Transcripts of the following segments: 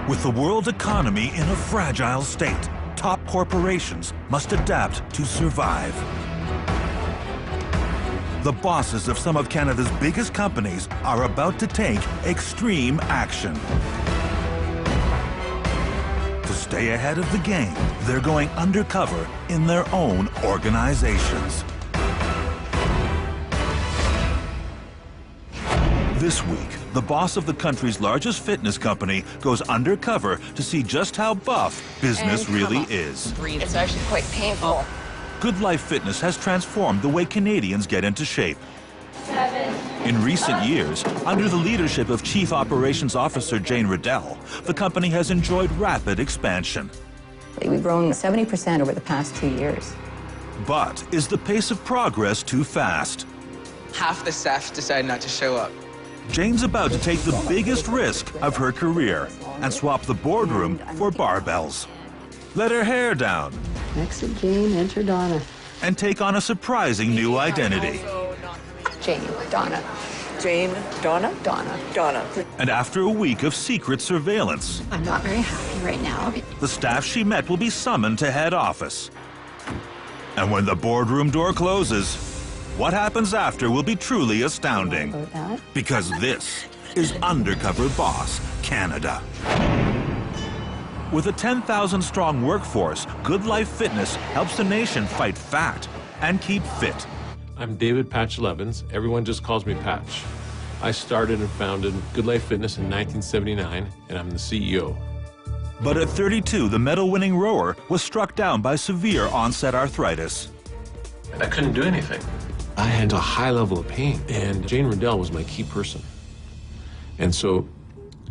With the world economy in a fragile state, top corporations must adapt to survive. The bosses of some of Canada's biggest companies are about to take extreme action. To stay ahead of the game, they're going undercover in their own organizations. This week, the boss of the country's largest fitness company goes undercover to see just how buff business really is. It's actually quite painful. GoodLife Fitness has transformed the way Canadians get into shape. In recent years, under the leadership of Chief Operations Officer Jane Riddell, the company has enjoyed rapid expansion. We've grown 70% over the past 2 years. But is the pace of progress too fast? Half the staff decided not to show up. Jane's about to take the biggest risk of her career and swap the boardroom for barbells. Let her hair down. Exit Jane, enter Donna. And take on a surprising new identity. Jane, Donna. Jane, Donna? Donna. Donna. And after a week of secret surveillance, I'm not very happy right now. the staff she met will be summoned to head office. And when the boardroom door closes, what happens after will be truly astounding. Because this is Undercover Boss Canada. With a 10,000-strong workforce, GoodLife Fitness helps the nation fight fat and keep fit. I'm David Patch Levins. Everyone just calls me Patch. I started and founded GoodLife Fitness in 1979, and I'm the CEO. But at 32, the medal-winning rower was struck down by severe onset arthritis. I couldn't do anything. I had a high level of pain, and Jane Riddell was my key person. And so,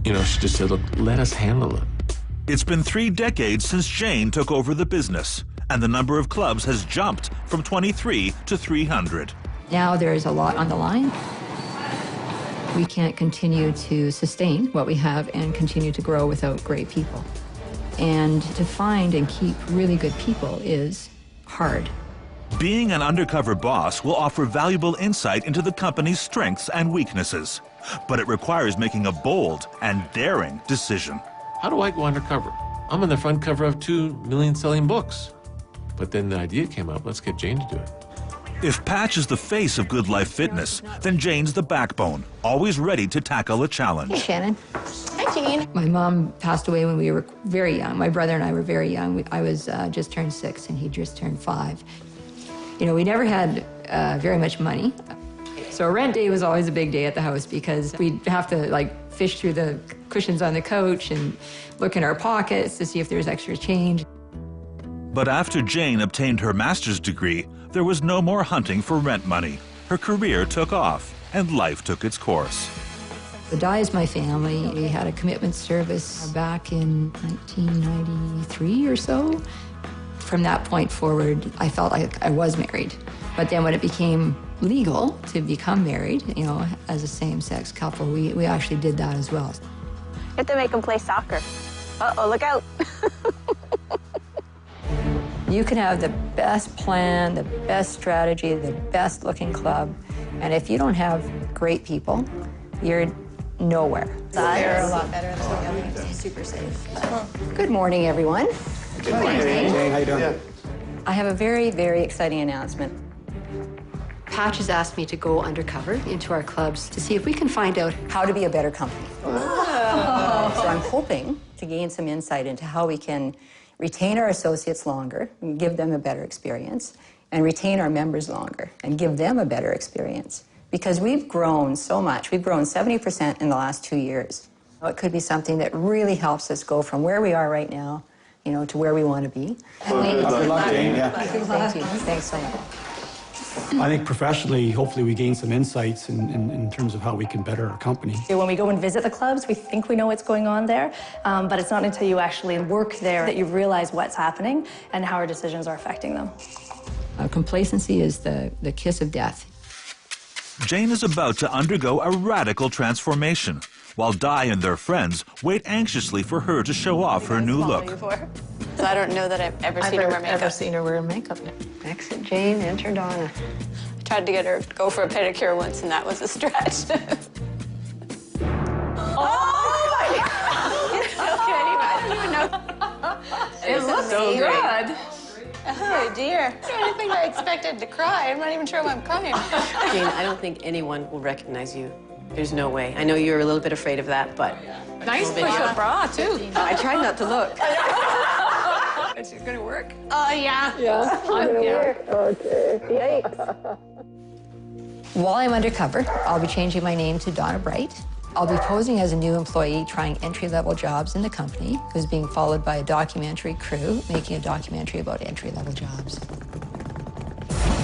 she just said, look, let us handle it. It's been 3 decades since Jane took over the business, and the number of clubs has jumped from 23 to 300. Now there's a lot on the line. We can't continue to sustain what we have and continue to grow without great people. And to find and keep really good people is hard. Being an undercover boss will offer valuable insight into the company's strengths and weaknesses, but it requires making a bold and daring decision. How do I go undercover? I'm on the front cover of 2 million-selling books. But then the idea came up, let's get Jane to do it. If Patch is the face of GoodLife Fitness, then Jane's the backbone, always ready to tackle a challenge. Hey, Shannon. Hi, Jane. My mom passed away when we were very young. My brother and I were very young. I was just turned 6 and he just turned 5. We never had very much money. So rent day was always a big day at the house because we'd have to fish through the cushions on the couch and look in our pockets to see if there was extra change. But after Jane obtained her master's degree, there was no more hunting for rent money. Her career took off and life took its course. The Dye is my family. We had a commitment service back in 1993 or so. From that point forward, I felt like I was married. But then when it became legal to become married, as a same-sex couple, we actually did that as well. You have to make them play soccer. Uh-oh, look out. You can have the best plan, the best strategy, the best looking club, and if you don't have great people, you're nowhere. They're a lot better than the other. Super safe. Good morning, everyone. Good morning, Jane. How you doing? Yeah. I have a very, very exciting announcement. Patch has asked me to go undercover into our clubs to see if we can find out how to be a better company. Oh. So I'm hoping to gain some insight into how we can retain our associates longer and give them a better experience, and retain our members longer and give them a better experience. Because we've grown so much. We've grown 70% in the last 2 years. It could be something that really helps us go from where we are right now, to where we want to be. Good luck, Jane. Yeah. Thank you. Thanks so much. I think professionally, hopefully we gain some insights in terms of how we can better our company. When we go and visit the clubs, we think we know what's going on there, but it's not until you actually work there that you realize what's happening and how our decisions are affecting them. Complacency is the kiss of death. Jane is about to undergo a radical transformation, while Di and their friends wait anxiously for her to show off her new look. So I don't know that I've ever seen her wear makeup. Ever seen her wear makeup. Exit Jane, enter Donna. I tried to get her to go for a pedicure once, and that was a stretch. Oh my God! Okay. So good. Oh, dear. I think I expected to cry. I'm not even sure why I'm crying. Jane, I don't think anyone will recognize you. There's no way. I know you're a little bit afraid of that, but... Nice push-up bra, too. I tried not to look. Is it going to work? Oh, yeah. Okay. Yikes. While I'm undercover, I'll be changing my name to Donna Bright. I'll be posing as a new employee trying entry-level jobs in the company who's being followed by a documentary crew making a documentary about entry-level jobs.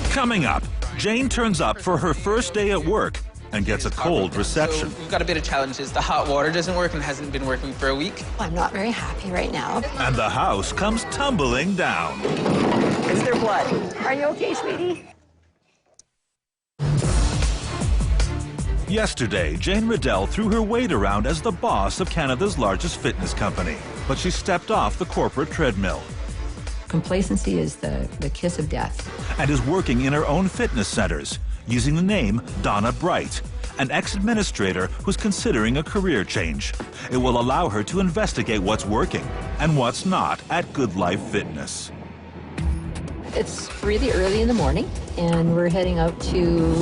Coming up, Jane turns up for her first day at work and gets a cold reception. So we've got a bit of challenges. The hot water doesn't work and hasn't been working for a week. I'm not very happy right now. And the house comes tumbling down. Is there blood? Are you okay, sweetie? Yesterday, Jane Riddell threw her weight around as the boss of Canada's largest fitness company, but she stepped off the corporate treadmill Complacency is the kiss of death. and is working in her own fitness centers using the name Donna Bright, an ex-administrator who's considering a career change. It will allow her to investigate what's working and what's not at GoodLife Fitness. It's really early in the morning, and we're heading out to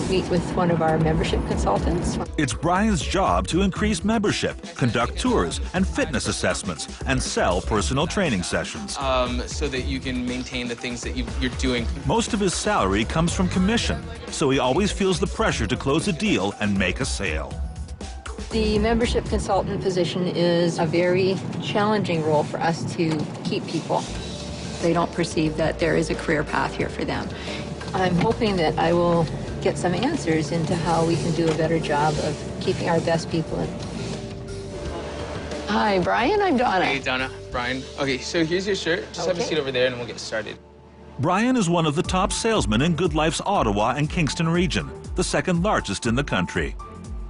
meet with one of our membership consultants. It's Brian's job to increase membership, conduct tours and fitness assessments, and sell personal training sessions. So that you can maintain the things that you're doing. Most of his salary comes from commission, so he always feels the pressure to close a deal and make a sale. The membership consultant position is a very challenging role for us to keep people. They don't perceive that there is a career path here for them. I'm hoping that I will get some answers into how we can do a better job of keeping our best people in. Hi, Brian. I'm Donna. Hey, Donna, Brian. Okay, so here's your shirt. Just have a seat over there and we'll get started. Brian is one of the top salesmen in GoodLife's Ottawa and Kingston region, the second largest in the country.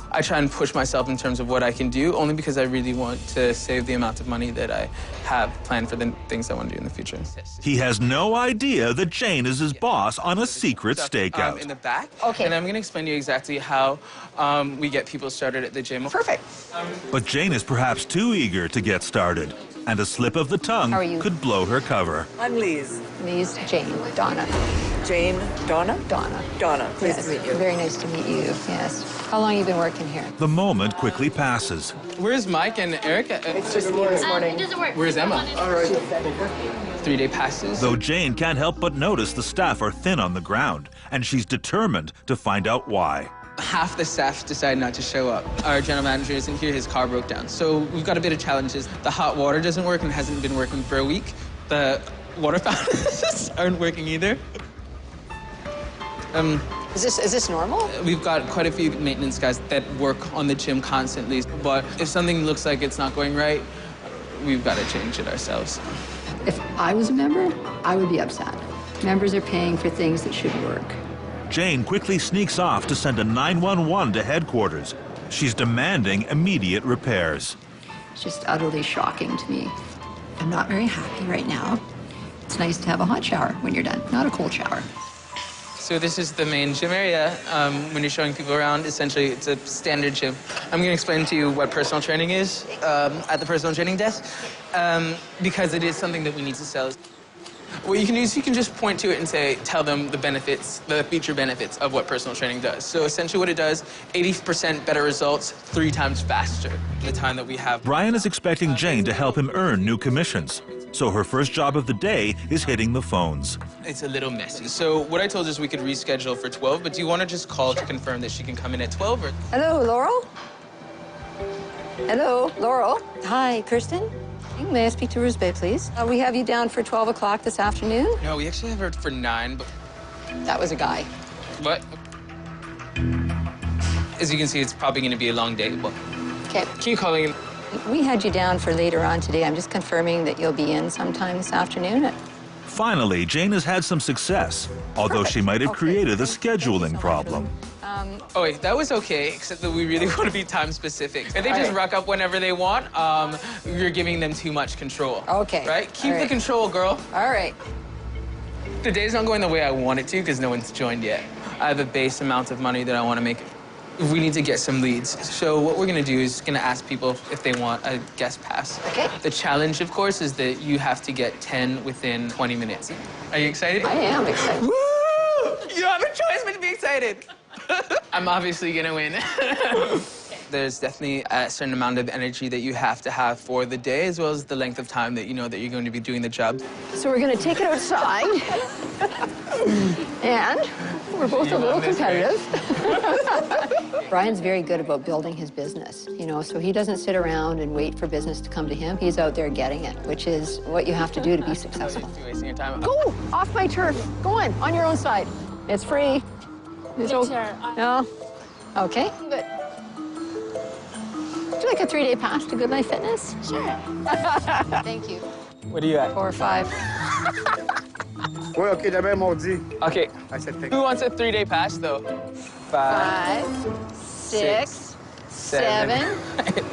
I try and push myself in terms of what I can do, only because I really want to save the amount of money that I have planned for the things I want to do in the future. He has no idea that Jane is his boss on a secret stakeout. In the back. Okay. And I'm going to explain to you exactly how we get people started at the gym. Perfect. But Jane is perhaps too eager to get started, and a slip of the tongue How are you? could blow her cover. I'm Lise. Lise, Jane, Donna. Jane, Donna? Donna. Donna, pleased to meet you. Very nice to meet you, yes. How long have you been working here? The moment quickly passes. Where's Mike and Eric? It's just me this morning. It doesn't work. Where's Emma? All right. 3-day passes. Though Jane can't help but notice the staff are thin on the ground, and she's determined to find out why. Half the staff decided not to show up. Our general manager isn't here, his car broke down. So we've got a bit of challenges. The hot water doesn't work and hasn't been working for a week. The water fountains aren't working either. Is this normal? We've got quite a few maintenance guys that work on the gym constantly, but if something looks like it's not going right, we've got to change it ourselves. If I was a member, I would be upset. Members are paying for things that should work. Jane quickly sneaks off to send a 911 to headquarters. She's demanding immediate repairs. It's just utterly shocking to me. I'm not very happy right now. It's nice to have a hot shower when you're done, not a cold shower. So this is the main gym area. When you're showing people around, essentially it's a standard gym. I'm going to explain to you what personal training is at the personal training desk, because it is something that we need to sell. What you can do is you can just point to it and tell them the benefits, the feature benefits of what personal training does. So essentially what it does, 80% better results, 3 times faster the time that we have. Brian is expecting Jane to help him earn new commissions. So her first job of the day is hitting the phones. It's a little messy. So what I told her is we could reschedule for 12, but do you want to just call to confirm that she can come in at 12? Or... Hello, Laurel? Hello, Laurel. Hi, Kirsten. May I speak to Rusbe, please? We have you down for 12 o'clock this afternoon. No, we actually have her for 9, but... That was a guy. What? As you can see, it's probably going to be a long day, but... Okay. Keep calling him. We had you down for later on today. I'm just confirming that you'll be in sometime this afternoon. Finally, Jane has had some success, although she might have created a scheduling problem. Oh, wait, that was okay, except that we really want to be time specific. If they just rock up whenever they want, you're giving them too much control. Okay. Right? Keep the control, girl. All right. The day's not going the way I want it to because no one's joined yet. I have a base amount of money that I want to make. We need to get some leads. So what we're going to do is going to ask people if they want a guest pass. Okay. The challenge, of course, is that you have to get 10 within 20 minutes. Are you excited? I am excited. Woo! You don't have a choice but to be excited. I'm obviously going to win. There's definitely a certain amount of energy that you have to have for the day, as well as the length of time that you know that you're going to be doing the job. So we're going to take it outside, and we're both a little competitive. Brian's very good about building his business, you know, so he doesn't sit around and wait for business to come to him. He's out there getting it, which is what you have to do to be successful. You're wasting your time. Go off my turf. Go on your own side. It's free. It's no. Okay, good. Would you like a 3-day pass to GoodLife Fitness? Sure. Thank you. What are you at? 4 or 5. Oui, OK, j'avais mordi. Okay. I said thank Who wants a 3-day pass, though? 5, 6, 7,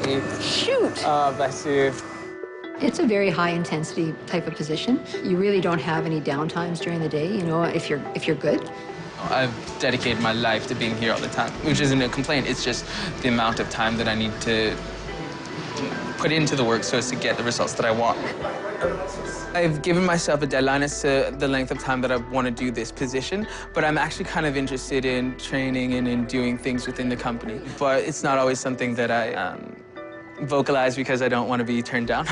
8. shoot. Bless you. It's a very high intensity type of position. You really don't have any downtimes during the day, you know, if you're good. I've dedicated my life to being here all the time, which isn't a complaint. It's just the amount of time that I need to put into the work so as to get the results that I want. I've given myself a deadline as to the length of time that I want to do this position, but I'm actually kind of interested in training and in doing things within the company. But it's not always something that I vocalize because I don't want to be turned down.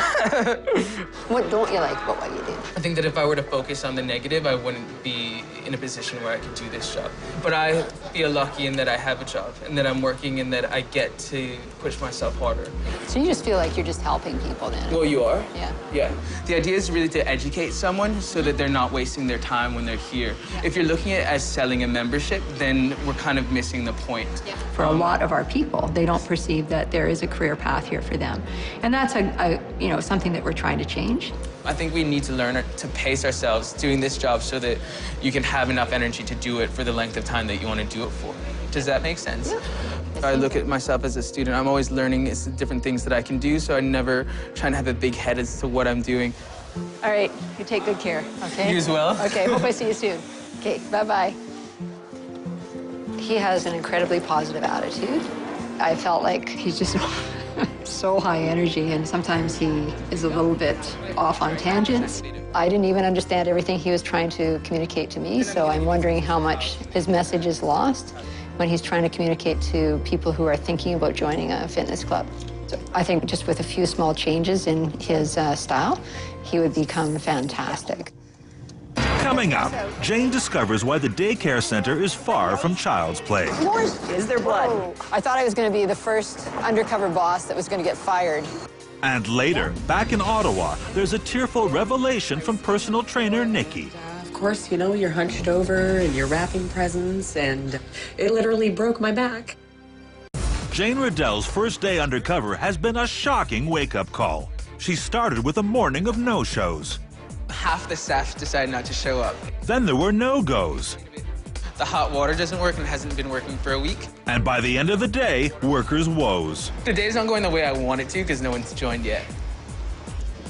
What don't you like about what you do? I think that if I were to focus on the negative, I wouldn't be in a position where I could do this job. But I feel lucky in that I have a job and that I'm working and that I get to push myself harder. So you just feel like you're just helping people then? Well, you are. Yeah. Yeah. The idea is really to educate someone so that they're not wasting their time when they're here. Yeah. If you're looking at it as selling a membership, then we're kind of missing the point. Yeah. For a lot of our people, they don't perceive that there is a career path here for them. And that's something that we're trying to change. I think we need to learn to pace ourselves doing this job so that you can have enough energy to do it for the length of time that you want to do it for. Does that make sense? Yeah. I look at myself as a student. I'm always learning different things that I can do, so I never try to have a big head as to what I'm doing. All right, you take good care, okay? You as well. Okay, hope I see you soon. Okay, bye-bye. He has an incredibly positive attitude. I felt like he's just so high energy, and sometimes he is a little bit off on tangents. I didn't even understand everything he was trying to communicate to me, so I'm wondering how much his message is lost when he's trying to communicate to people who are thinking about joining a fitness club. So I think just with a few small changes in his style, he would become fantastic. Coming up, Jane discovers why the daycare center is far from child's play. Is there blood? Oh, I thought I was going to be the first undercover boss that was going to get fired. And later, back in Ottawa, there's a tearful revelation from personal trainer Nikki. Of course, you know, you're hunched over and you're wrapping presents, and it literally broke my back. Jane Riddell's first day undercover has been a shocking wake-up call. She started with a morning of no-shows. Half the staff decided not to show up. Then there were no-goes. The hot water doesn't work and hasn't been working for a week. And by the end of the day, workers' woes. The day's not going the way I want it to because no one's joined yet.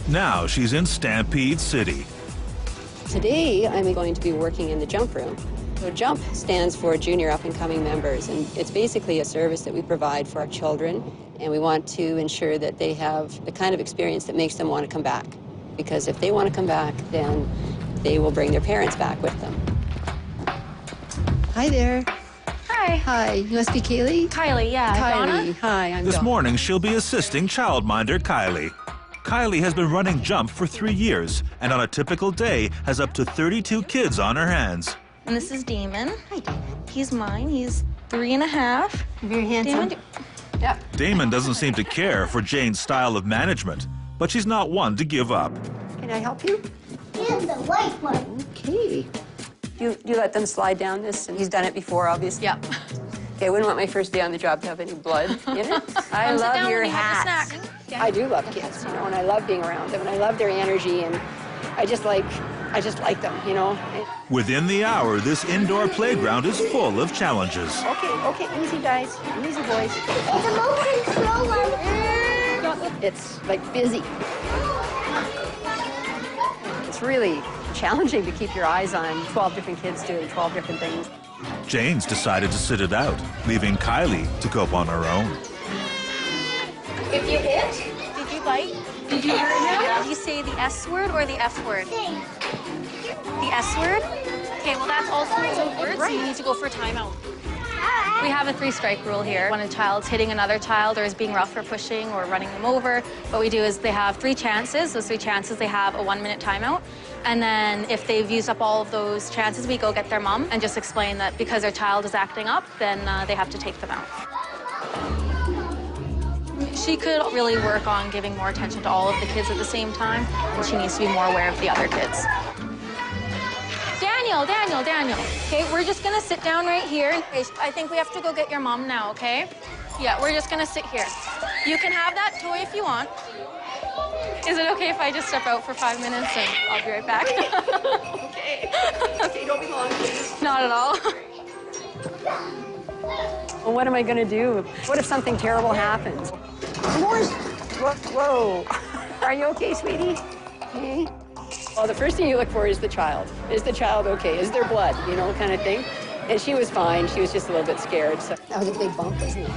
Now she's in Stampede City. Today, I'm going to be working in the jump room. So JUMP stands for Junior Up-and-Coming Members, and it's basically a service that we provide for our children, and we want to ensure that they have the kind of experience that makes them want to come back. Because if they want to come back, then they will bring their parents back with them. Hi there. Hi. Hi, you must be Kaylee? Kylie, yeah. Kylie, Donna? hi, I'm This Donna. morning, she'll be assisting childminder Kylie. Kylie has been running JUMP for 3 years, and on a typical day, has up to 32 kids on her hands. And this is Damon. Hi, Damon. He's mine. He's 3.5. Very handsome. Damon, Yeah. Damon doesn't seem to care for Jane's style of management, but she's not one to give up. Can I help you? Here's the white one. Okay. You let them slide down this, and he's done it before, obviously. Yeah. Okay, I wouldn't want my first day on the job to have any blood in it. I Come sit love down your when you have a hats. snack. I do love kids, you know, and I love being around them, and I love their energy, and I just like them, you know. Within the hour, this indoor playground is full of challenges. Okay, easy guys, easy boys. It's a motion slow one. It's like busy. It's really challenging to keep your eyes on 12 different kids doing 12 different things. Jane's decided to sit it out, leaving Kylie to cope on her own. If you hit, did you bite? Did you hurt him? Did you say the S word or the F word? The S word? Okay, well that's all sorts of words, so you need to go for a timeout. We have a 3-strike rule here. When a child's hitting another child or is being rough or pushing or running them over, what we do is they have 3 chances. Those 3 chances, they have a 1-minute timeout. And then if they've used up all of those chances, we go get their mom and just explain that because their child is acting up, then they have to take them out. She could really work on giving more attention to all of the kids at the same time, and she needs to be more aware of the other kids. Daniel. Okay, we're just gonna sit down right here. I think we have to go get your mom now, okay? Yeah, we're just gonna sit here. You can have that toy if you want. Is it okay if I just step out for 5 minutes and I'll be right back? Okay. Okay, don't be long, please. Not at all. Well, what am I gonna do? What if something terrible happens? Whoa. Are you okay, sweetie? Okay. Well, the first thing you look for is the child. Is the child okay? Is there blood? You know, kind of thing. And she was fine. She was just a little bit scared. So that was a big bump, wasn't it?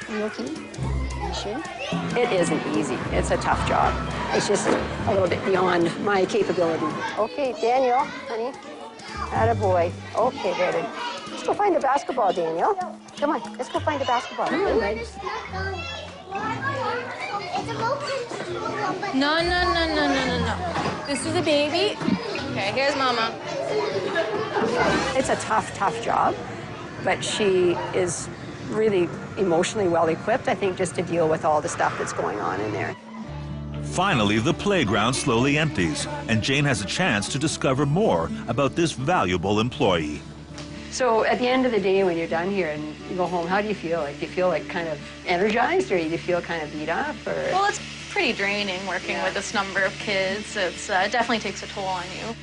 Are you okay? You sure? It isn't easy. It's a tough job. It's just a little bit beyond my capability. Okay, Daniel, honey. Attaboy. Okay, baby. Let's go find the basketball, Daniel. Come on, let's go find the basketball. No. This is a baby. Okay, here's Mama. It's a tough job, but she is really emotionally well-equipped, I think, just to deal with all the stuff that's going on in there. Finally, the playground slowly empties, and Jane has a chance to discover more about this valuable employee. So at the end of the day, when you're done here and you go home, how do you feel? Like, do you feel like kind of energized, or do you feel kind of beat up? Or? Well, it's pretty draining working with this number of kids. It's definitely takes a toll on you.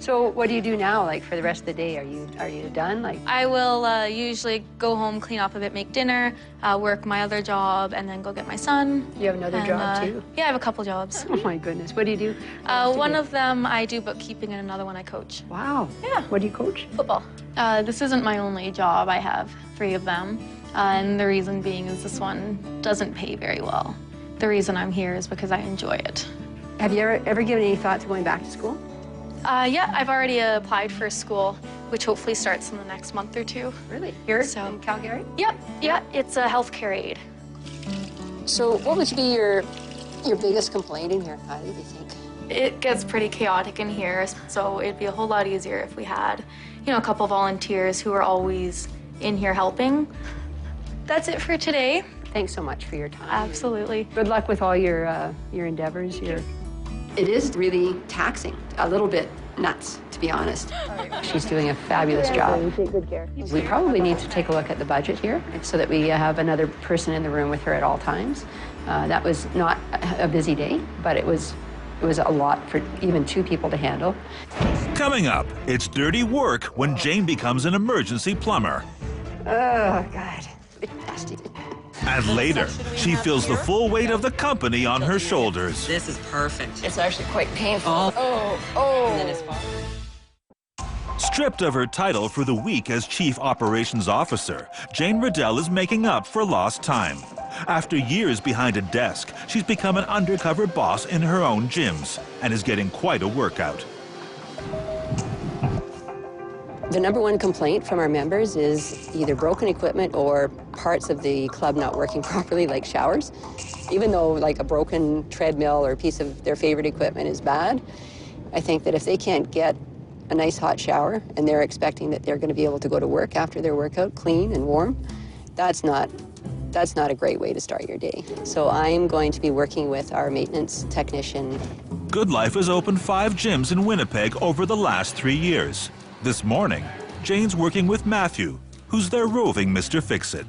So what do you do now, like, for the rest of the day? Are you done? Like, I will usually go home, clean up a bit, make dinner, work my other job, and then go get my son. You have another job, too? Yeah, I have a couple jobs. Oh, my goodness. What do you do? One of them I do bookkeeping, and another one I coach. Wow. Yeah. What do you coach? Football. This isn't my only job. I have 3 of them. And the reason being is this one doesn't pay very well. The reason I'm here is because I enjoy it. Have you ever given any thought to going back to school? Yeah, I've already applied for school, which hopefully starts in the next month or 2. Really? Here in Calgary? Yep. Yeah, it's a healthcare aid. So what would be your biggest complaint in here, Kylie, do you think? It gets pretty chaotic in here, so it'd be a whole lot easier if we had, a couple volunteers who are always in here helping. That's it for today. Thanks so much for your time. Absolutely. Good luck with all your endeavors. It is really taxing, a little bit nuts, to be honest. She's doing a fabulous job. You take good care. We probably need to take a look at the budget here so that we have another person in the room with her at all times. That was not a busy day, but it was a lot for even 2 people to handle. Coming up, it's dirty work when Jane becomes an emergency plumber. Oh, God. Nasty. And later, she feels the full weight of the company on her shoulders. This is perfect. It's actually quite painful. And then it's Stripped of her title for the week as Chief Operations Officer, Jane Riddell is making up for lost time. After years behind a desk, she's become an undercover boss in her own gyms and is getting quite a workout. The #1 complaint from our members is either broken equipment or parts of the club not working properly, like showers. Even though like a broken treadmill or a piece of their favorite equipment is bad, I think that if they can't get a nice hot shower and they're expecting that they're going to be able to go to work after their workout clean and warm, that's not a great way to start your day. So I'm going to be working with our maintenance technician. GoodLife has opened 5 gyms in Winnipeg over the last 3 years. This morning, Jane's working with Matthew, who's their roving Mr. Fix-It.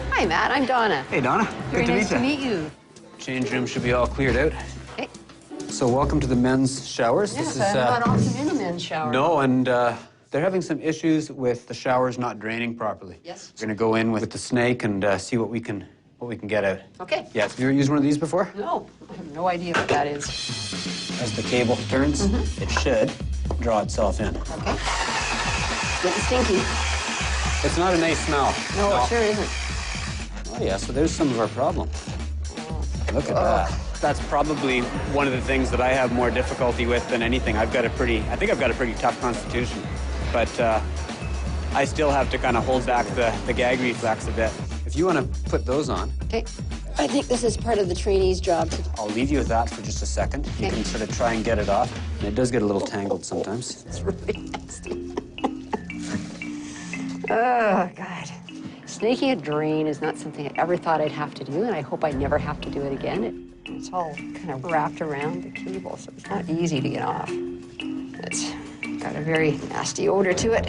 Hi, Matt. I'm Donna. Hey, Donna. Very nice to meet you. Change room should be all cleared out. Okay. So welcome to the men's showers. Yes, I'm not often in a men's shower. No, and they're having some issues with the showers not draining properly. Yes. We're gonna go in with the snake and see what we can get out. Okay. Yeah. Have you ever used one of these before? No, I have no idea what that is. As the cable turns, it should draw itself in. Okay. getting stinky. It's not a nice smell. No, it sure isn't. Oh, yeah, so there's some of our problem. Look at that. That's probably one of the things that I have more difficulty with than anything. I think I've got a pretty tough constitution, but I still have to kind of hold back the gag reflex a bit. If you want to put those on. Okay. I think this is part of the trainee's job. I'll leave you with that for just a second. You can sort of try and get it off. And it does get a little tangled sometimes. It's really nasty. Oh, God. Snaking a drain is not something I ever thought I'd have to do, and I hope I never have to do it again. It's all kind of wrapped around the cable, so it's not easy to get off. It's got a very nasty odor to it.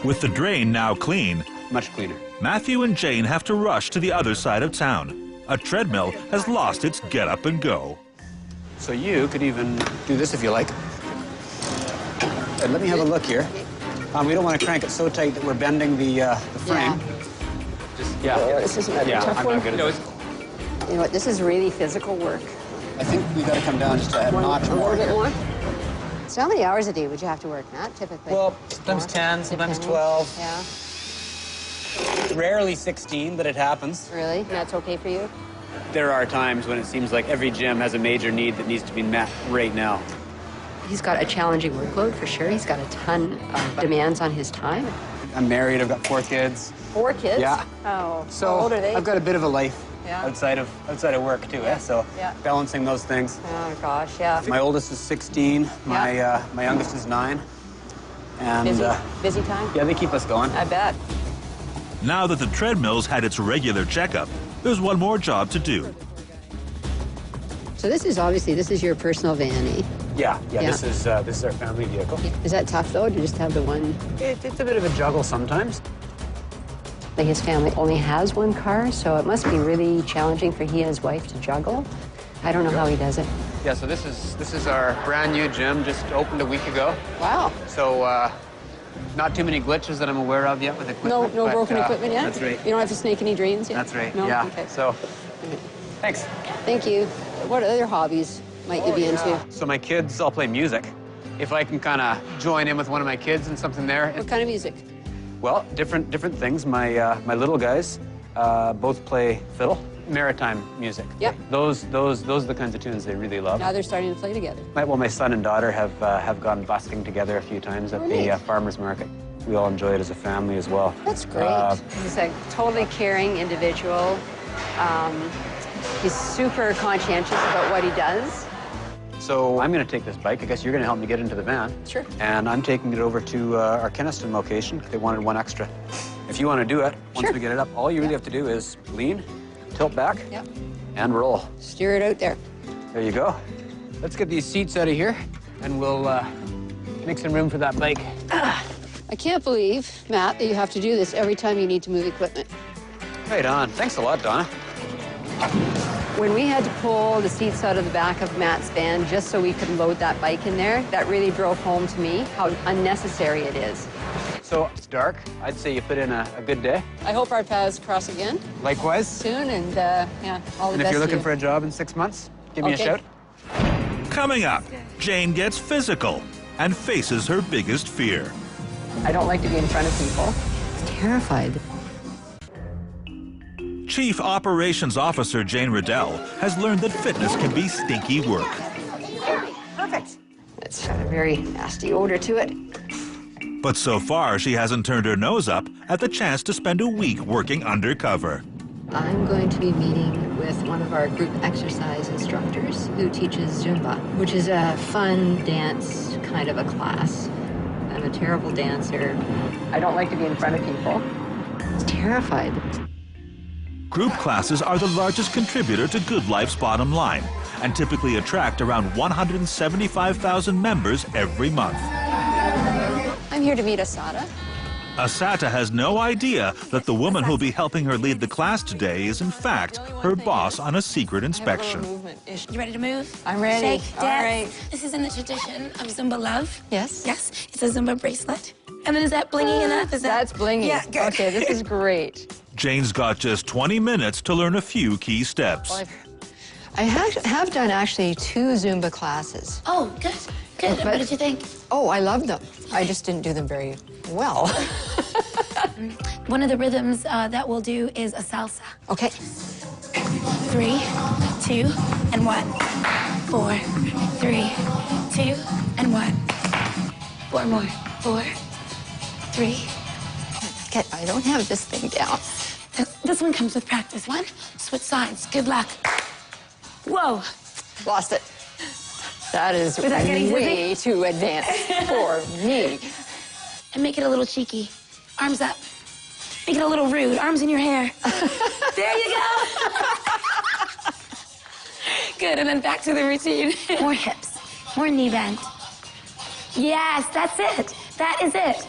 With the drain now clean, much cleaner, Matthew and Jane have to rush to the other side of town. A treadmill has lost its get up and go. So you could even do this if you like. Let me have a look here. We don't want to crank it so tight that we're bending the frame. Yeah. This isn't a tough I'm one. not good at this. You know what? This is really physical work. I think we got to come down just a notch more. A little bit more. So how many hours a day would you have to work, Matt, typically? Well, sometimes 10, sometimes 12. Yeah. Rarely 16, but it happens. Really? And that's okay for you? There are times when it seems like every gym has a major need that needs to be met right now. He's got a challenging workload, for sure. He's got a ton of demands on his time. I'm married. I've got 4 kids. 4 kids? Yeah. Oh, so how old are they? I've got a bit of a life outside of work, too. Yeah. So balancing those things. Oh, gosh, yeah. My oldest is 16. My youngest is 9. And, busy time? Yeah, they keep us going. I bet. Now that the treadmill's had its regular checkup, there's one more job to do. So this is your personal vanny. Yeah. This is our family vehicle. Is that tough, though, to just have the one? It's a bit of a juggle sometimes. Like his family only has one car, so it must be really challenging for he and his wife to juggle. I don't know how he does it. Yeah, so this is our brand new gym, just opened a week ago. Wow. So not too many glitches that I'm aware of yet with equipment. No broken equipment yet? That's right. You don't have to snake any drains yet? That's right, no? yeah. Okay. So, thanks. Thank you. What other hobbies might you be into? So my kids all play music. If I can kind of join in with one of my kids and something there. What kind of music? Well, different things. My little guys both play fiddle, maritime music. Yep. Those are the kinds of tunes they really love. Now they're starting to play together. My son and daughter have gone busking together a few times at the farmers market. We all enjoy it as a family as well. That's great. He's a totally caring individual. He's super conscientious about what he does. So I'm going to take this bike. I guess you're going to help me get into the van. Sure. And I'm taking it over to our Kenniston location. They wanted one extra. If you want to do it, once we get it up, all you really have to do is lean, tilt back, and roll. Steer it out there. There you go. Let's get these seats out of here, and we'll make some room for that bike. I can't believe, Matt, that you have to do this every time you need to move equipment. Right on. Thanks a lot, Donna. When we had to pull the seats out of the back of Matt's van just so we could load that bike in there, that really drove home to me how unnecessary it is. So it's dark. I'd say you put in a good day. I hope our paths cross again. Likewise. Soon, and all the best. And if you're looking to you. for a job in 6 months, give me a shout. Coming up, Jane gets physical and faces her biggest fear. I don't like to be in front of people. I'm terrified. Chief Operations Officer Jane Riddell has learned that fitness can be stinky work. Perfect. It's got a very nasty odor to it. But so far, she hasn't turned her nose up at the chance to spend a week working undercover. I'm going to be meeting with one of our group exercise instructors who teaches Zumba, which is a fun dance kind of a class. I'm a terrible dancer. I don't like to be in front of people. I'm terrified. Group classes are the largest contributor to GoodLife's bottom line and typically attract around 175,000 members every month. I'm here to meet Asada. Asata has no idea that the woman who'll be helping her lead the class today is in fact her boss on a secret inspection. You ready to move? I'm ready. Shake, All right. This is in the tradition of Zumba love. Yes? Yes. It's a Zumba bracelet. And then is that blingy enough? That's blingy. Yeah, good. Okay, this is great. Jane's got just 20 minutes to learn a few key steps. Well, I have done actually 2 Zumba classes. Oh, good. Good. What did you think? Oh, I love them. I just didn't do them very well. One of the rhythms that we'll do is a salsa. Okay. 3, 2, and 1. 4, 3, 2, and 1. 4 more. 4, 3. Okay, I don't have this thing down. This one comes with practice. 1, switch sides. Good luck. Whoa. Lost it. That is getting way too advanced for me. And make it a little cheeky. Arms up. Make it a little rude. Arms in your hair. There you go. Good, and then back to the routine. More hips. More knee bend. Yes, that's it. That is it.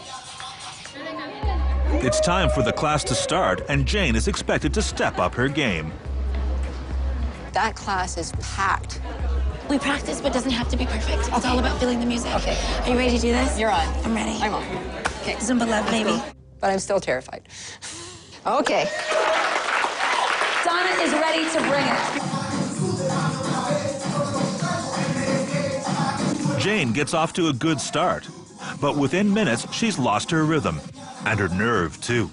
It's time for the class to start, and Jane is expected to step up her game. That class is packed. We practice, but it doesn't have to be perfect. It's all about feeling the music. Okay. Are you ready to do this? You're on. I'm ready. I'm on. Okay. Zumba love, baby. But I'm still terrified. Okay. Donna is ready to bring it. Jane gets off to a good start, but within minutes, she's lost her rhythm, and her nerve, too.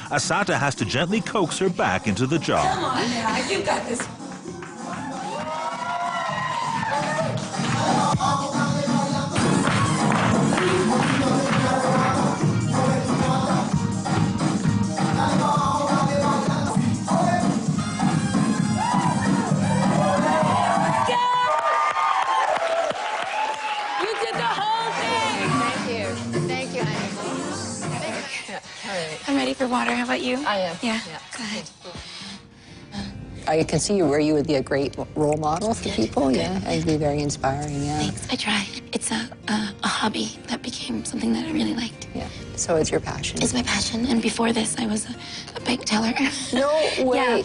Asata has to gently coax her back into the job. Come on now, you got this. I'm ready for water. How about you? I am. Yeah. Go ahead. I can see where you would be a great role model for people. Yeah, it'd be very inspiring. Yeah. Thanks. I try. It's a hobby that became something that I really liked. Yeah. So it's your passion. It's my passion. And before this, I was a bank teller. No way. Yeah.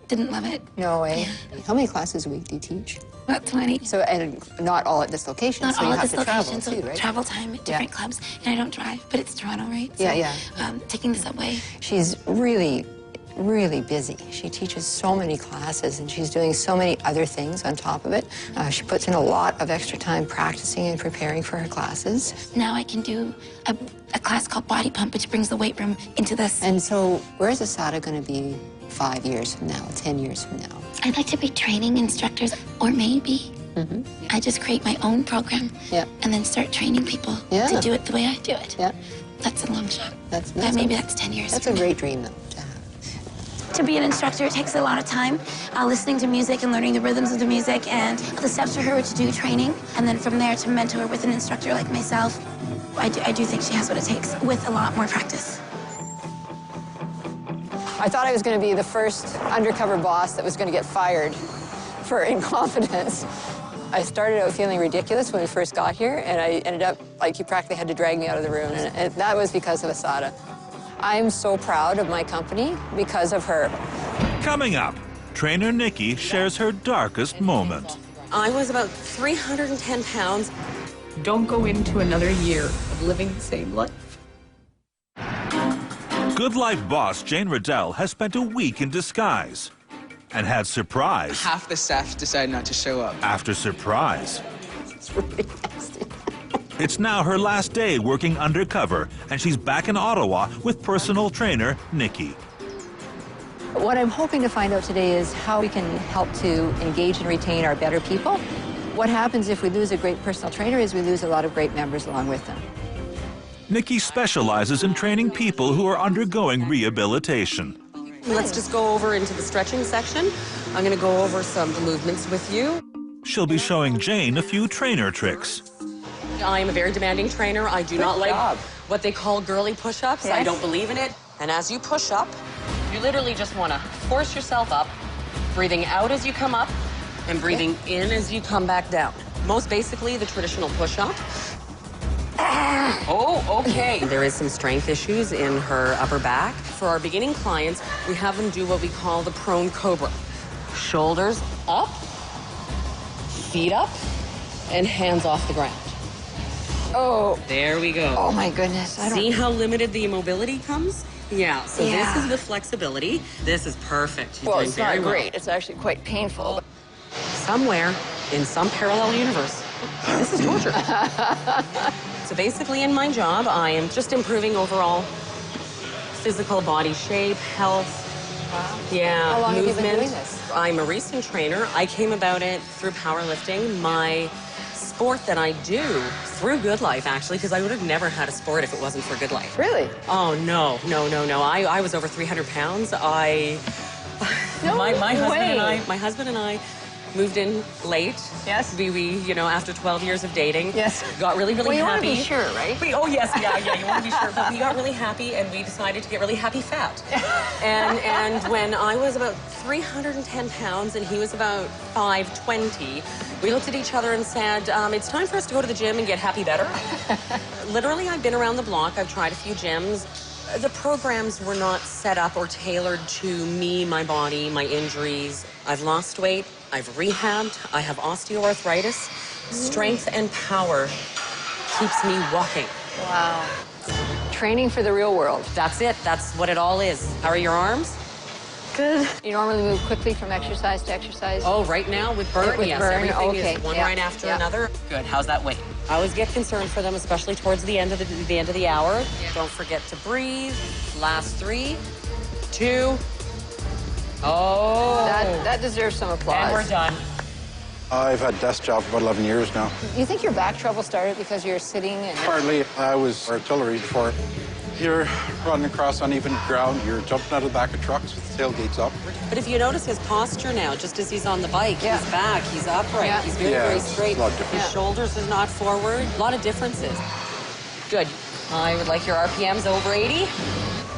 Didn't love it. No way. Yeah. How many classes a week do you teach? About 20. So, and not all at this location. Not so all you at have this to travel location, so too, right? travel time at different clubs. And I don't drive, but it's Toronto, right? So, Yeah. taking the subway. She's really, really busy. She teaches so many classes, and she's doing so many other things on top of it. She puts in a lot of extra time practicing and preparing for her classes. Now I can do a class called Body Pump, which brings the weight room into this. And so, where's Asata going to be 5 years from now, 10 years from now? I'd like to be training instructors, or maybe I just create my own program and then start training people to do it the way I do it. Yeah. That's a long shot. Maybe that's 10 years. That's a great dream, though, to have. To be an instructor, it takes a lot of time. Listening to music and learning the rhythms of the music and the steps for her to do training. And then from there to mentor with an instructor like myself. I do think she has what it takes with a lot more practice. I thought I was going to be the first undercover boss that was going to get fired for incompetence. I started out feeling ridiculous when we first got here, and I ended up, like, you practically had to drag me out of the room, and that was because of Asata. I'm so proud of my company because of her. Coming up, trainer Nikki shares her darkest moment. I was about 310 pounds. Don't go into another year of living the same life. GoodLife boss Jane Riddell has spent a week in disguise and had surprise. Half the staff decided not to show up. After surprise. It's really nasty. It's now her last day working undercover, and she's back in Ottawa with personal trainer Nikki. What I'm hoping to find out today is how we can help to engage and retain our better people. What happens if we lose a great personal trainer is we lose a lot of great members along with them. Nikki specializes in training people who are undergoing rehabilitation. Let's just go over into the stretching section. I'm going to go over some of the movements with you. She'll be showing Jane a few trainer tricks. I am a very demanding trainer. I do not like what they call girly push-ups. I don't believe in it. And as you push up, you literally just want to force yourself up, breathing out as you come up, and breathing in as you come back down. Most basically, the traditional push-up. Oh, okay. There is some strength issues in her upper back. For our beginning clients, we have them do what we call the prone cobra. Shoulders up, feet up, and hands off the ground. Oh. There we go. Oh, my goodness. See how limited the immobility comes? Yeah, so this is the flexibility. This is perfect. She's doing it's not very great. well. It's actually quite painful. Somewhere in some parallel universe, This is torture. So basically in my job, I am just improving overall physical body shape, health. Wow. Yeah, How long movement. have you been doing this? I'm a recent trainer. I came about it through powerlifting. My sport that I do through GoodLife, actually, because I would have never had a sport if it wasn't for GoodLife. Really? Oh, no. I was over 300 pounds. My husband and I moved in late. Yes. We after 12 years of dating. Yes. Got really Well, you happy. want to be sure, right? Oh, yes, yeah, you want to be sure. But we got really happy, and we decided to get really happy fat. And when I was about 310 pounds and he was about 520, we looked at each other and said, it's time for us to go to the gym and get happy better. Literally, I've been around the block. I've tried a few gyms. The programs were not set up or tailored to me, my body, my injuries. I've lost weight. I've rehabbed. I have osteoarthritis. Strength and power keeps me walking. Wow. Training for the real world. That's it. That's what it all is. How are your arms? Good. You normally move quickly from exercise to exercise? Oh, right now with burn, With yes. burn, Everything okay. is one Yeah. right after Yeah. another. Good. How's that weight? I always get concerned for them, especially towards the end of the hour. Yeah. Don't forget to breathe. Last 3, 2. Oh. That deserves some applause. And we're done. I've had desk job for about 11 years now. You think your back trouble started because you're sitting and... Partly, I was artillery before. You're running across uneven ground, you're jumping out of the back of trucks with the tailgates up. But if you notice his posture now, just as he's on the bike, he's back, he's upright, Yeah. he's very it's straight. a lot different. His shoulders is not forward. A lot of differences. Good. I would like your RPMs over 80.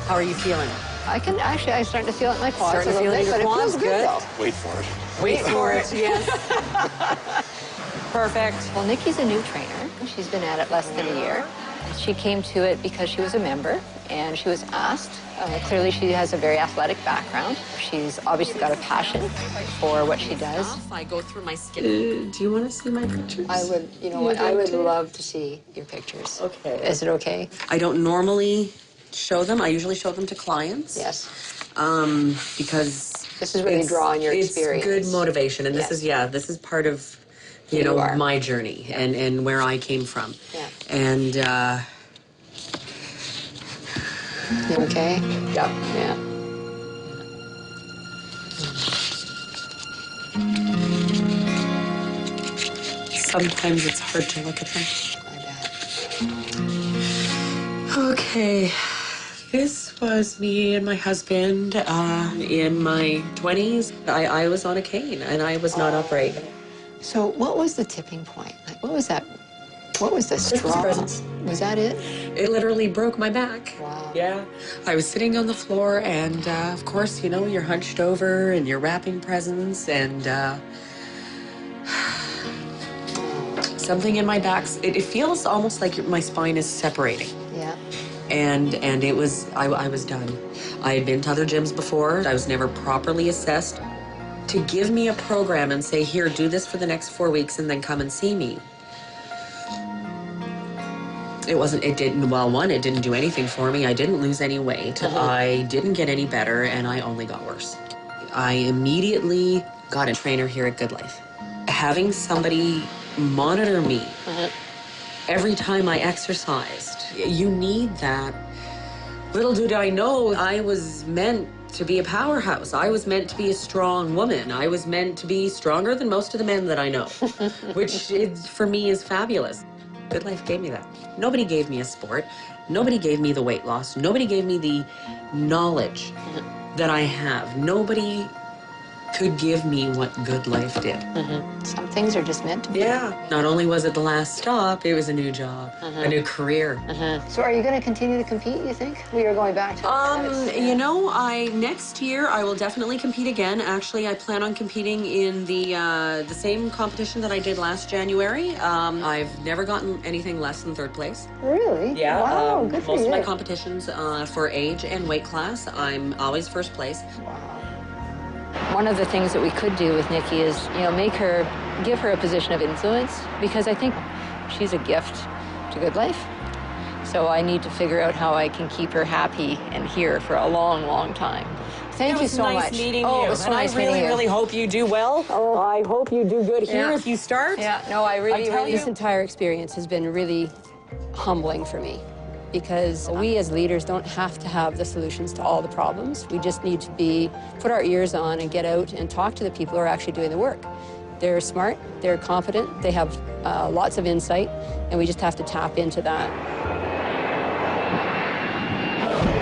How are you feeling? I'm starting to feel it in my quads Starting a to little feel it bit, in your but it feels quads? good, Good. though. Wait for it. Wait for it, yes. Perfect. Well, Nikki's a new trainer. She's been at it less than a year. She came to it because she was a member, and she was asked. Clearly, she has a very athletic background. She's obviously got a passion for what she does. I go through my skin. Do you want to see my pictures? I would, I would love to see your pictures. Okay. Is it okay? I don't normally show them. I usually show them to clients. Yes. Because this is where you draw on your experience. It's good motivation, and this is part of my journey and where I came from. Yeah. And you okay? Yep. Yeah. Sometimes it's hard to look at them. I bet. Okay. This was me and my husband in my 20s. I was on a cane, and I was not upright. So what was the tipping point? Like, what was that? What was the Christmas straw? presents. Was that it? It literally broke my back. Wow. Yeah. I was sitting on the floor, and of course, you're hunched over and you're wrapping presents, and something in my back. It feels almost like my spine is separating. Yeah. And it was, I was done. I had been to other gyms before. I was never properly assessed. To give me a program and say, here, do this for the next 4 weeks and then come and see me. It didn't do anything for me. I didn't lose any weight. I didn't get any better, and I only got worse. I immediately got a trainer here at GoodLife. Having somebody monitor me every time I exercised, you need that. Little did I know, I was meant to be a powerhouse. I was meant to be a strong woman. I was meant to be stronger than most of the men that I know, which for me is fabulous. GoodLife gave me that. Nobody gave me a sport. Nobody gave me the weight loss. Nobody gave me the knowledge that I have. Nobody could give me what GoodLife did. Some things are just meant to be. Yeah. Not only was it the last stop, it was a new job, a new career. So are you going to continue to compete, you think? We are going back to Next year I will definitely compete again. Actually, I plan on competing in the same competition that I did last January. I've never gotten anything less than 3rd place. Really? Yeah. Wow, good for you. Most of my competitions for age and weight class, I'm always 1st place. Wow. One of the things that we could do with Nikki is, give her a position of influence, because I think she's a gift to GoodLife. So I need to figure out how I can keep her happy and here for a long, long time. Thank you so much. It was nice meeting you. Oh, it was so nice meeting you. I really, really hope you do well. Oh, I hope you do good here Yeah. if you start. Yeah, no, I really, tell this you. entire experience has been really humbling for me because we as leaders don't have to have the solutions to all the problems. We just need to put our ears on and get out and talk to the people who are actually doing the work. They're smart, they're competent, they have lots of insight, and we just have to tap into that.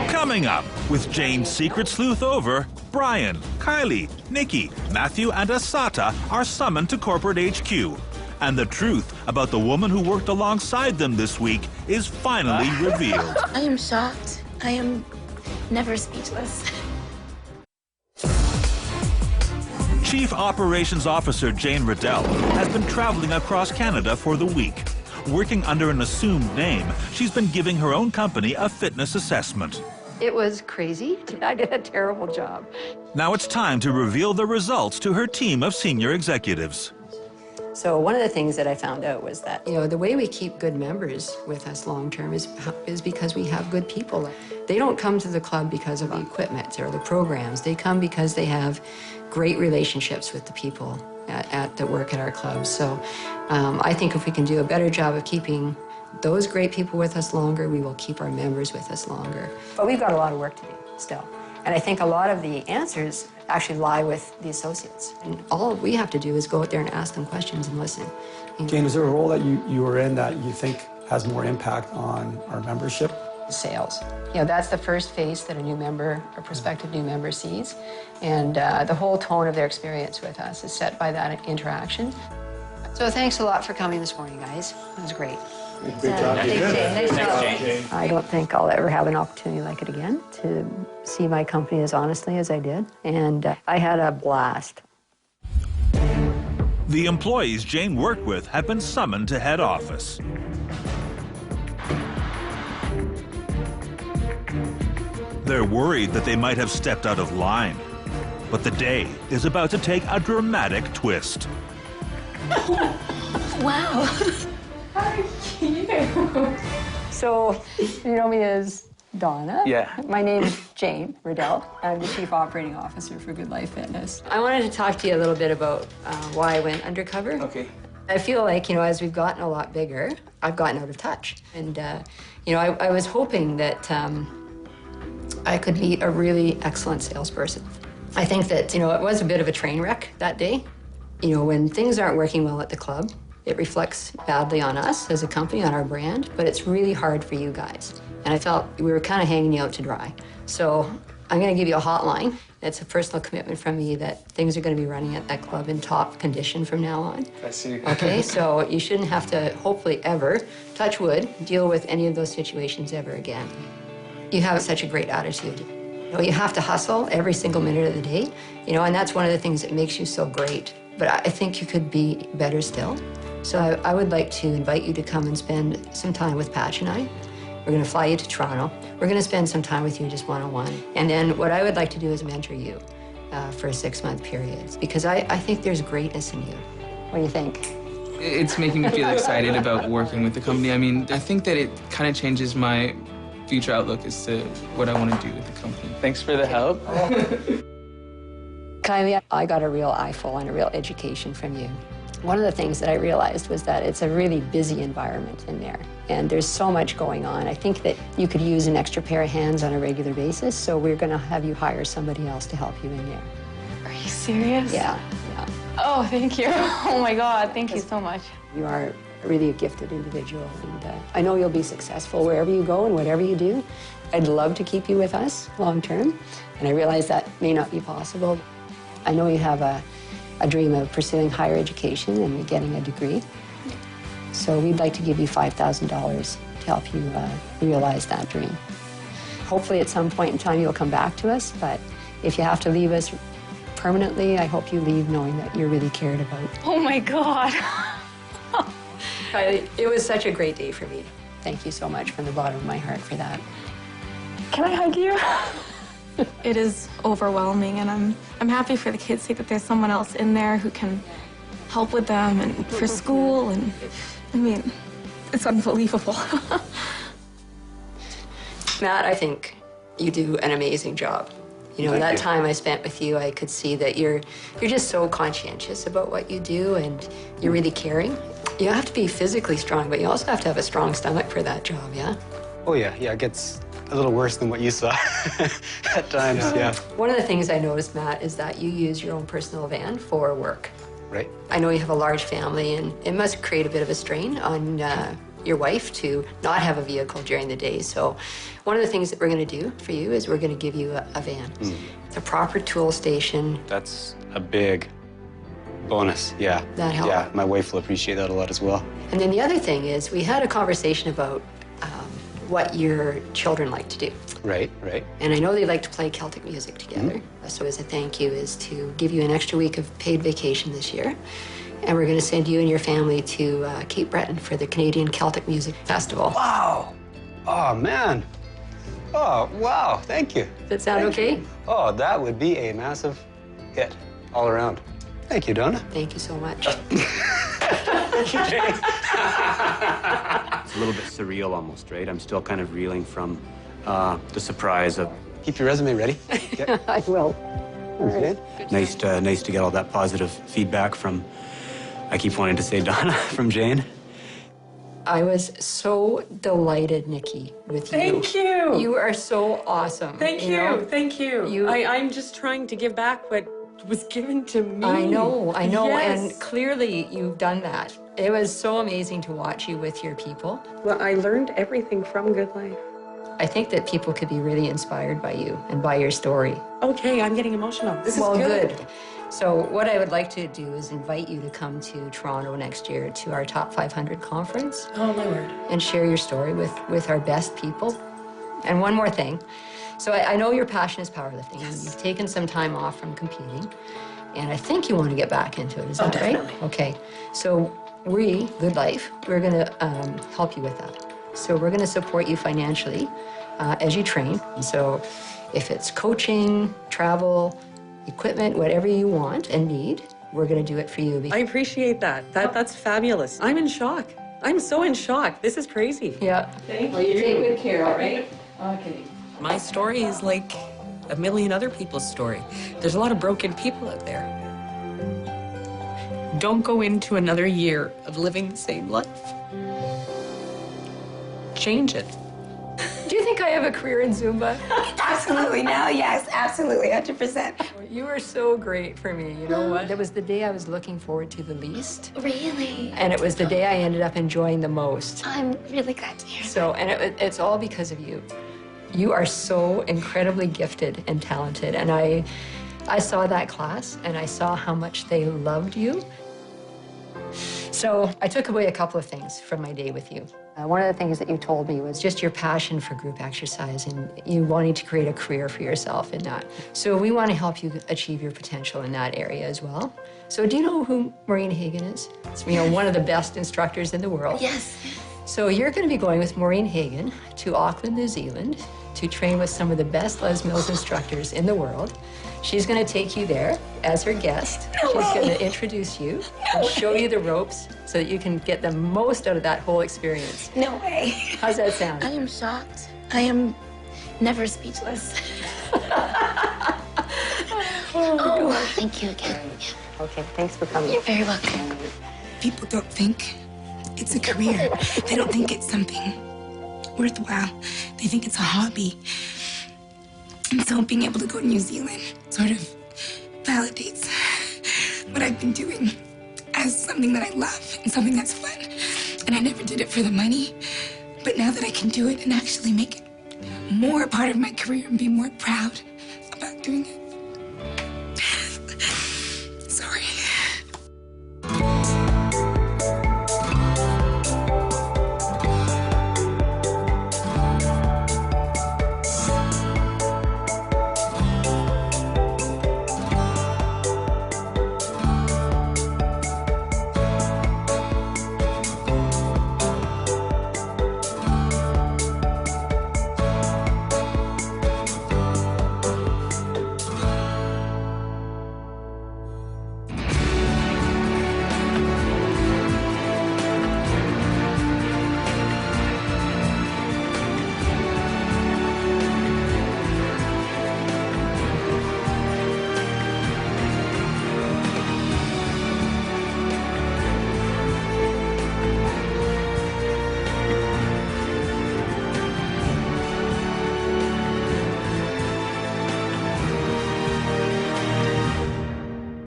Coming up, with Jane's secret sleuth over, Brian, Kylie, Nikki, Matthew, and Asata are summoned to corporate HQ. And the truth about the woman who worked alongside them this week is finally revealed. I am shocked. I am never speechless. Chief Operations Officer Jane Riddell has been traveling across Canada for the week. Working under an assumed name, she's been giving her own company a fitness assessment. It was crazy. I did a terrible job. Now it's time to reveal the results to her team of senior executives. So one of the things that I found out was that, the way we keep good members with us long-term is because we have good people. They don't come to the club because of the equipment or the programs. They come because they have great relationships with the people that work at our clubs. So I think if we can do a better job of keeping those great people with us longer, we will keep our members with us longer. But we've got a lot of work to do still. And I think a lot of the answers actually lie with the associates. And all we have to do is go out there and ask them questions and listen. Jane, is there a role that you were in that you think has more impact on our membership? Sales. That's the first face that a new member, a prospective new member sees. And the whole tone of their experience with us is set by that interaction. So thanks a lot for coming this morning, guys. It was great. Good job. Nice job. I don't think I'll ever have an opportunity like it again to see my company as honestly as I did. And I had a blast. The employees Jane worked with have been summoned to head office. They're worried that they might have stepped out of line. But the day is about to take a dramatic twist. Wow. How cute. So, you know me as Donna. Yeah. My name is Jane Riddell. I'm the Chief Operating Officer for GoodLife Fitness. I wanted to talk to you a little bit about why I went undercover. Okay. I feel like, as we've gotten a lot bigger, I've gotten out of touch. And, I was hoping that I could meet a really excellent salesperson. I think that, it was a bit of a train wreck that day. When things aren't working well at the club, it reflects badly on us as a company, on our brand, but it's really hard for you guys. And I felt we were kind of hanging you out to dry. So I'm going to give you a hotline. It's a personal commitment from me that things are going to be running at that club in top condition from now on. I see. Okay, so you shouldn't have to, hopefully ever, touch wood, deal with any of those situations ever again. You have such a great attitude. You have to hustle every single minute of the day, and that's one of the things that makes you so great. But I think you could be better still. So I would like to invite you to come and spend some time with Patch and I. We're going to fly you to Toronto. We're going to spend some time with you just one-on-one. And then what I would like to do is mentor you for a 6-month period, because I think there's greatness in you. What do you think? It's making me feel excited about working with the company. I mean, I think that it kind of changes my future outlook as to what I want to do with the company. Thanks for the help. Kylie, I got a real eyeful and a real education from you. One of the things that I realized was that it's a really busy environment in there, and there's so much going on. I think that you could use an extra pair of hands on a regular basis, so we're going to have you hire somebody else to help you in there. Are you serious? Yeah. Oh, thank you. Oh my God, thank you so much. You are really a gifted individual, and I know you'll be successful wherever you go and whatever you do. I'd love to keep you with us long term, and I realize that may not be possible. I know you have a dream of pursuing higher education and getting a degree. So we'd like to give you $5,000 to help you realize that dream. Hopefully at some point in time you'll come back to us, but if you have to leave us permanently, I hope you leave knowing that you're really cared about. Oh my God. It was such a great day for me. Thank you so much from the bottom of my heart for that. Can I hug you? It is overwhelming, and I'm happy for the kids' sake that there's someone else in there who can help with them and for school, and I mean, it's unbelievable. Matt, I think you do an amazing job. You know, that time I spent with you, I could see that you're just so conscientious about what you do, and you're really caring. You have to be physically strong, but you also have to have a strong stomach for that job, yeah? Oh, yeah, it gets a little worse than what you saw at times, yeah. One of the things I noticed, Matt, is that you use your own personal van for work. Right. I know you have a large family, and it must create a bit of a strain on your wife to not have a vehicle during the day. So one of the things that we're going to do for you is we're going to give you a van, a proper tool station. That's a big bonus, yeah. That helps. Yeah, my wife will appreciate that a lot as well. And then the other thing is we had a conversation about what your children like to do. Right. And I know they like to play Celtic music together. So as a thank you is to give you an extra week of paid vacation this year. And we're going to send you and your family to Cape Breton for the Canadian Celtic Music Festival. Wow. Oh, man. Oh, wow. Thank you. Does that sound okay? Oh, that would be a massive hit all around. Thank you, Donna. Thank you so much. Thank you, Jane. It's a little bit surreal almost, right? I'm still kind of reeling from the surprise of... Keep your resume ready. Okay. I will. Right. Nice to get all that positive feedback from, I keep wanting to say Donna, from Jane. I was so delighted, Nikki, with you. Thank you. You are so awesome. Thank you. Thank you. I'm just trying to give back what was given to me. I know. Yes. And clearly you've done that. It was so amazing to watch you with your people. Well, I learned everything from GoodLife. I think that people could be really inspired by you and by your story. Okay, I'm getting emotional. This is good. So what I would like to do is invite you to come to Toronto next year to our Top 500 conference. Oh, my word. And share your story with our best people. And one more thing. So I know your passion is powerlifting. Yes. You've taken some time off from competing. And I think you want to get back into it. Is that right? Definitely. Okay. So we, GoodLife, we're going to help you with that. So we're going to support you financially as you train. So if it's coaching, travel, equipment, whatever you want and need, we're going to do it for you. I appreciate that. That's fabulous. I'm in shock. I'm so in shock. This is crazy. Yeah. Thank you. You take good care, all right? Okay. My story is like a million other people's story. There's a lot of broken people out there. Don't go into another year of living the same life. Change it. Do you think I have a career in Zumba? Absolutely now, yes, absolutely, 100%. You were so great for me, you know what? It was the day I was looking forward to the least. Really? And it was the day I ended up enjoying the most. I'm really glad to hear that. So, and it's all because of you. You are so incredibly gifted and talented. And I saw that class and I saw how much they loved you. So I took away a couple of things from my day with you. One of the things that you told me was just your passion for group exercise and you wanting to create a career for yourself in that. So we want to help you achieve your potential in that area as well. So do you know who Maureen Hagen is? It's, one of the best instructors in the world. Yes. So you're going to be going with Maureen Hagen to Auckland, New Zealand to train with some of the best Les Mills instructors in the world. She's going to take you there as her guest. She's going to introduce you and show you the ropes so that you can get the most out of that whole experience. No way. How's that sound? I am shocked. I am never speechless. Oh, thank you again. Okay, thanks for coming. You're very welcome. People don't think it's a career. They don't think it's something worthwhile. They think it's a hobby. And so being able to go to New Zealand sort of validates what I've been doing as something that I love and something that's fun. And I never did it for the money. But now that I can do it and actually make it more a part of my career and be more proud about doing it,